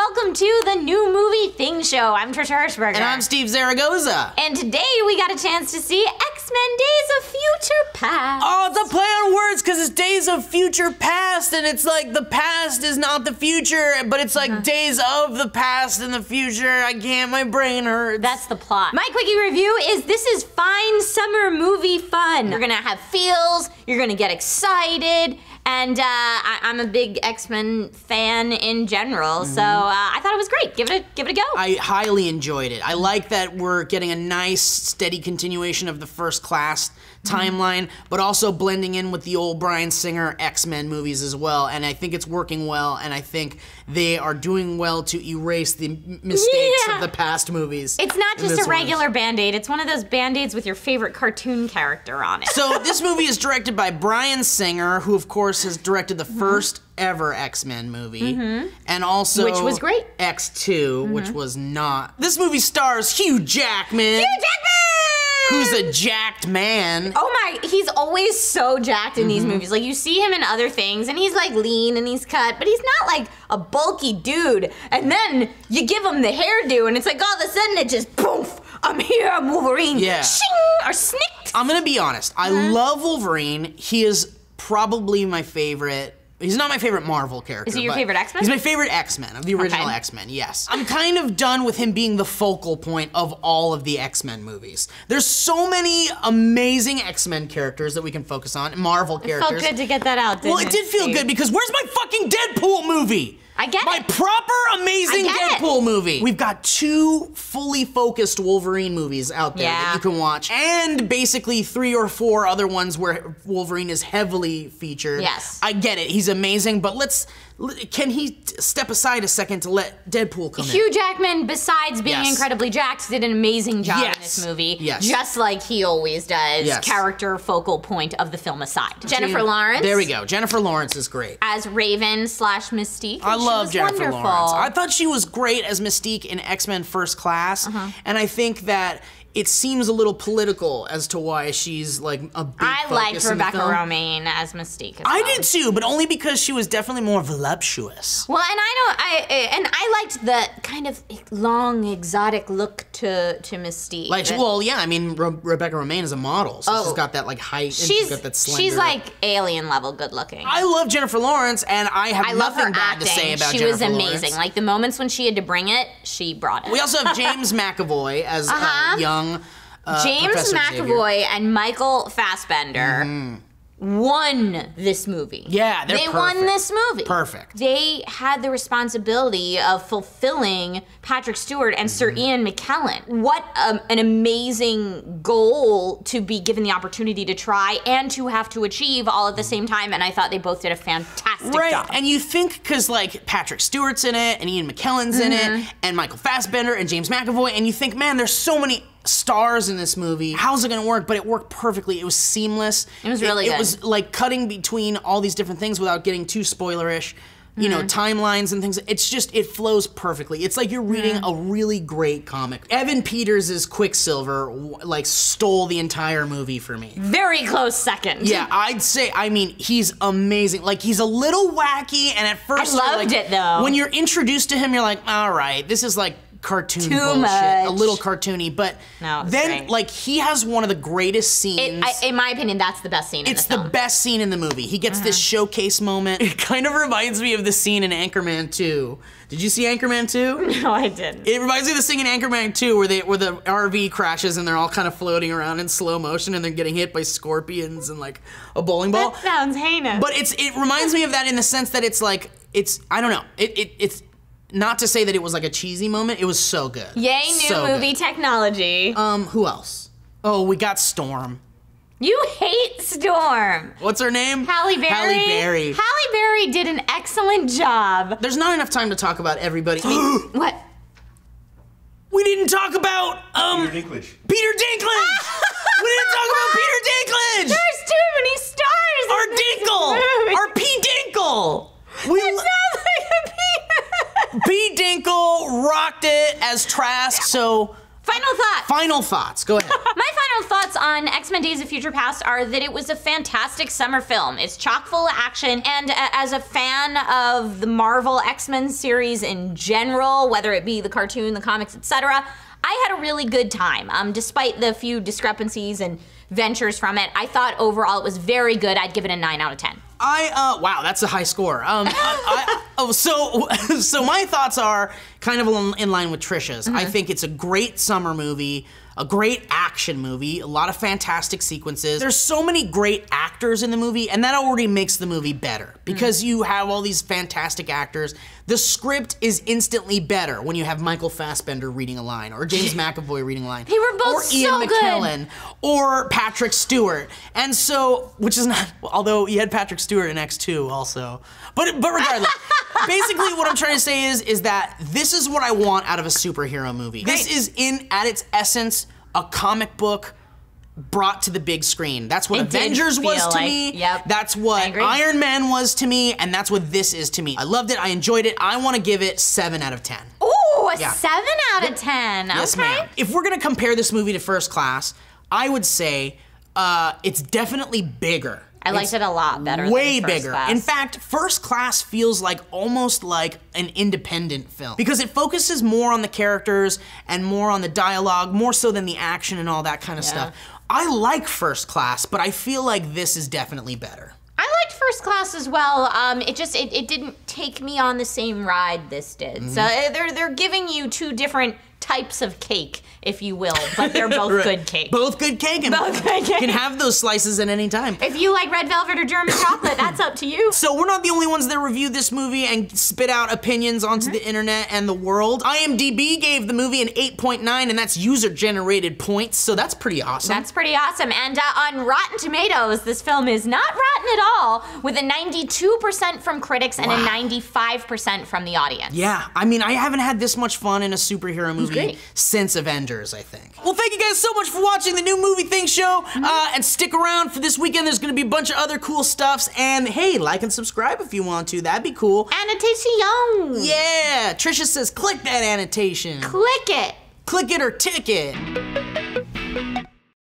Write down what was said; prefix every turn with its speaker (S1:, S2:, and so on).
S1: welcome to the New Movie Thing Show. I'm Trish Hirschberger.
S2: And I'm Steve Zaragoza.
S1: And today we got a chance to see X-Men Days of Future Past.
S2: Oh, it's a play on words because it's Days of Future Past, and it's like the past is not the future, but it's like Days of the Past and the future. I can't, my brain hurts.
S1: That's the plot. My quickie review is this is fine summer movie fun. You're gonna have feels, you're gonna get excited, and I'm a big X-Men fan in general, so I thought it was great. Give it a go.
S2: I highly enjoyed it. I like that we're getting a nice, steady continuation of the First Class timeline, but also blending in with the old Bryan Singer X-Men movies as well, and I think it's working well, and I think they are doing well to erase the mistakes of the past movies.
S1: It's not just a regular Band-Aid, it's one of those Band-Aids with your favorite cartoon character on it.
S2: So this movie is directed by Bryan Singer, who of course has directed the first ever X-Men movie, and also
S1: which was great.
S2: X2, which was not. This movie stars Hugh Jackman.
S1: Hugh Jackman!
S2: Who's a jacked man.
S1: Oh my, he's always so jacked in these movies. Like, you see him in other things, and he's like lean and he's cut, but he's not like a bulky dude. And then you give him the hairdo, and it's like all of a sudden it just poof, I'm here, I'm Wolverine.
S2: Yeah.
S1: Shing, or snicked.
S2: I'm gonna be honest, I love Wolverine. He is probably my favorite. He's not my favorite Marvel character.
S1: Is he your favorite X-Men?
S2: He's my favorite X-Men, of the original X-Men, yes. I'm kind of done with him being the focal point of all of the X-Men movies. There's so many amazing X-Men characters that we can focus on, Marvel characters.
S1: It felt good to get that out, didn't
S2: Well, it did feel good because where's my fucking Deadpool movie?
S1: I get
S2: My
S1: it.
S2: proper, amazing Deadpool movie. We've got 2 fully focused Wolverine movies out there that you can watch, and basically 3 or 4 other ones where Wolverine is heavily featured.
S1: Yes.
S2: I get it, he's amazing, but can he step aside a second to let Deadpool come in?
S1: Hugh Jackman, besides being incredibly jacked, did an amazing job in this movie.
S2: Yes.
S1: Just like he always does.
S2: Yes.
S1: Character focal point of the film aside. Jennifer Lawrence.
S2: There we go. Jennifer Lawrence is great.
S1: As Raven / Mystique.
S2: I love Jennifer
S1: wonderful.
S2: Lawrence. I thought she was great as Mystique in X-Men First Class, and I think that it seems a little political as to why she's like a big
S1: I liked
S2: focus in the
S1: Rebecca
S2: film.
S1: Romaine as Mystique as
S2: I
S1: well.
S2: did too, but only because she was definitely more voluptuous.
S1: Well, and I liked the kind of long, exotic look to Mystique.
S2: Like, well, yeah, I mean, Rebecca Romaine is a model, so she's got that like height and she's got that slender.
S1: She's like alien level good looking.
S2: I love Jennifer Lawrence, and I have
S1: love
S2: nothing
S1: her
S2: bad
S1: acting.
S2: to say about
S1: she
S2: Jennifer
S1: was amazing.
S2: Lawrence.
S1: Like the moments when she had to bring it, she brought it.
S2: We also have James McAvoy as young
S1: James
S2: Professor
S1: McAvoy
S2: Xavier.
S1: and Michael Fassbender won this movie.
S2: Yeah,
S1: they won this movie.
S2: Perfect.
S1: They had the responsibility of fulfilling Patrick Stewart and Sir Ian McKellen. What an amazing goal to be given the opportunity to try and to have to achieve all at the same time, and I thought they both did a fantastic job.
S2: And you think, because like Patrick Stewart's in it, and Ian McKellen's in it, and Michael Fassbender, and James McAvoy, and you think, man, there's so many stars in this movie. How's it gonna work? But it worked perfectly. It was seamless.
S1: It was really good.
S2: It was like cutting between all these different things without getting too spoilerish. You know, timelines and things. It's just, it flows perfectly. It's like you're reading a really great comic. Evan Peters' Quicksilver like stole the entire movie for me.
S1: Very close second.
S2: Yeah, I'd say, I mean, he's amazing. Like, he's a little wacky, and at first,
S1: I loved it, though.
S2: When you're introduced to him, you're like, all right, this is like cartoon bullshit,
S1: much.
S2: a little cartoony, but
S1: No,
S2: then
S1: great.
S2: like he has one of the greatest scenes.
S1: In my opinion, that's the best scene in the
S2: It's
S1: film.
S2: the best scene in the movie. He gets this showcase moment. It kind of reminds me of the scene in Anchorman 2. Did you see Anchorman 2?
S1: No, I didn't.
S2: It reminds me of the scene in Anchorman 2 where the RV crashes and they're all kind of floating around in slow motion and they're getting hit by scorpions and like a bowling ball.
S1: That sounds heinous.
S2: But it reminds me of that in the sense that it's like, I don't know. It's not to say that it was like a cheesy moment. It was so good.
S1: Yay, new movie technology.
S2: Who else? Oh, we got Storm.
S1: You hate Storm.
S2: What's her name?
S1: Halle Berry.
S2: Halle Berry.
S1: Halle Berry did an excellent job.
S2: There's not enough time to talk about everybody.
S1: What?
S2: We didn't talk about
S3: Peter Dinklage.
S2: Peter Dinklage. We didn't talk about Peter Dinklage.
S1: There's too many stars.
S2: Our
S1: in this
S2: Dinkle.
S1: movie.
S2: Our P Dinkle.
S1: That sounds like a penis.
S2: P Dinkle rocked it as Trask. So
S1: Final thought.
S2: final thoughts. Go ahead.
S1: My final final thoughts on X-Men Days of Future Past are that it was a fantastic summer film. It's chock full of action, and as a fan of the Marvel X-Men series in general, whether it be the cartoon, the comics, etc., I had a really good time. Despite the few discrepancies and ventures from it, I thought overall it was very good. I'd give it a 9 out of 10.
S2: Wow, that's a high score. So my thoughts are kind of in line with Trish's. I think it's a great summer movie, a great action movie, a lot of fantastic sequences. There's so many great actors in the movie, and that already makes the movie better because you have all these fantastic actors. The script is instantly better when you have Michael Fassbender reading a line, or James McAvoy reading a line.
S1: They were both
S2: or Ian
S1: so
S2: McKellen,
S1: good.
S2: or Patrick Stewart. And so, which is not, although you had Patrick Stewart in X2 also. But regardless, basically what I'm trying to say is that this is what I want out of a superhero movie. This is at its essence, a comic book brought to the big screen. That's what Avengers was to me.
S1: Yep.
S2: That's what Iron Man was to me, and that's what this is to me. I loved it, I enjoyed it. I want to give it 7 out of 10.
S1: Ooh, a 7 out of 10.
S2: Yes,
S1: okay.
S2: ma'am. If we're gonna compare this movie to First Class, I would say it's definitely bigger.
S1: I liked it a lot better
S2: Way
S1: than First
S2: bigger.
S1: Class.
S2: In fact, First Class feels like almost like an independent film because it focuses more on the characters and more on the dialogue, more so than the action and all that kind of stuff. I like First Class, but I feel like this is definitely better.
S1: I liked First Class as well. It didn't take me on the same ride this did. So they're giving you two different types of cake, if you will, but they're both good cake.
S2: Both good cake, and you can have those slices at any time.
S1: If you like red velvet or German chocolate, that's up to you.
S2: So we're not the only ones that reviewed this movie and spit out opinions onto the internet and the world. IMDb gave the movie an 8.9, and that's user-generated points, so that's pretty awesome.
S1: That's pretty awesome. And on Rotten Tomatoes, this film is not rotten at all, with a 92% from critics and a 95% from the audience.
S2: Yeah, I mean, I haven't had this much fun in a superhero movie since Avengers, I think. Well, thank you guys so much for watching the New Movie Thing show, and stick around for this weekend. There's gonna be a bunch of other cool stuffs, and hey, like and subscribe if you want to. That'd be cool.
S1: Annotation.
S2: Yeah, Trisha says click that annotation.
S1: Click it.
S2: Click it or tick it.